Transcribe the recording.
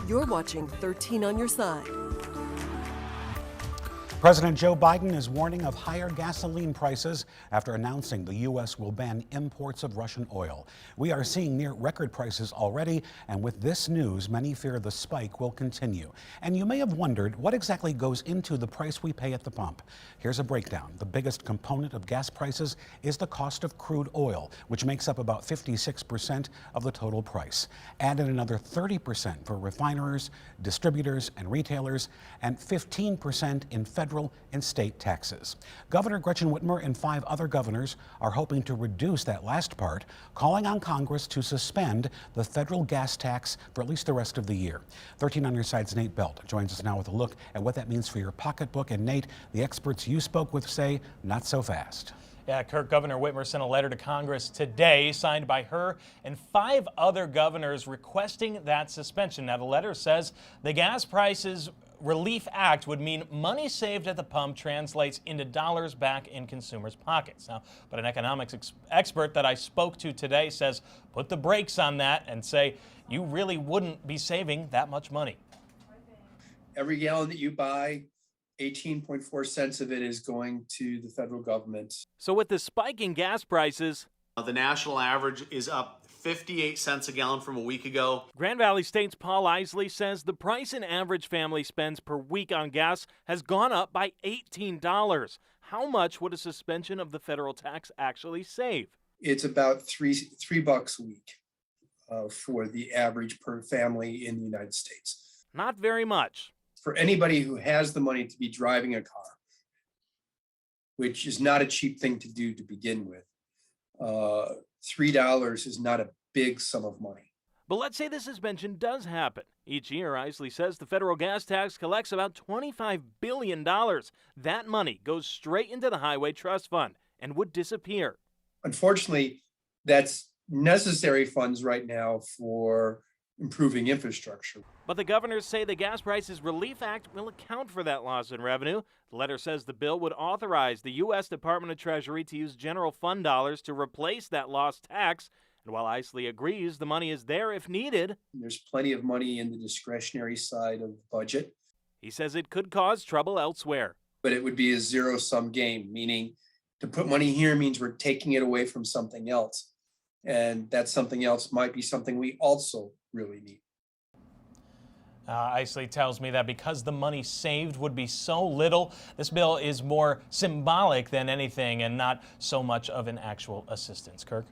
You're watching 13 on your side. President Joe Biden is warning of higher gasoline prices after announcing the U.S. will ban imports of Russian oil. We are seeing near record prices already, and with this news, many fear the spike will continue. And you may have wondered what exactly goes into the price we pay at the pump. Here's a breakdown. The biggest component of gas prices is the cost of crude oil, which makes up about 56% of the total price. Add in another 30% for refiners, distributors, and retailers, and 15% in federal and state taxes. Governor Gretchen Whitmer and 5 other governors are hoping to reduce that last part, calling on Congress to suspend the federal gas tax for at least the rest of the year. 13 on your side's Nate Belt joins us now with a look at what that means for your pocketbook. And Nate, the experts you spoke with say not so fast. Yeah, Kirk, Governor Whitmer sent a letter to Congress today signed by her and 5 other governors requesting that suspension. Now, the letter says the gas prices Relief Act would mean money saved at the pump translates into dollars back in consumers' pockets. Now, but an economics expert that I spoke to today says put the brakes on that and say you really wouldn't be saving that much money. Every gallon that you buy, 18.4 cents of it is going to the federal government. So with the spike in gas prices, the national average is up 58 cents a gallon from a week ago. Grand Valley State's Paul Isley says the price an average family spends per week on gas has gone up by $18. How much would a suspension of the federal tax actually save? It's about $3 a week for the average per family in the United States. Not very much. For anybody who has the money to be driving a car, which is not a cheap thing to do to begin with, $3 is not a big sum of money. But let's say the suspension does happen. Each year, Isley says the federal gas tax collects about $25 billion. That money goes straight into the Highway Trust Fund and would disappear. Unfortunately, that's necessary funds right now for improving infrastructure. But the governors say the Gas Prices Relief Act will account for that loss in revenue. The letter says the bill would authorize the U.S. Department of Treasury to use general fund dollars to replace that lost tax. And while Isley agrees the money is there if needed, there's plenty of money in the discretionary side of the budget. He says it could cause trouble elsewhere. But it would be a zero-sum game, meaning to put money here means we're taking it away from something else. And that something else might be something we also really need. Isley tells me that because the money saved would be so little, this bill is more symbolic than anything and not so much of an actual assistance. Kirk?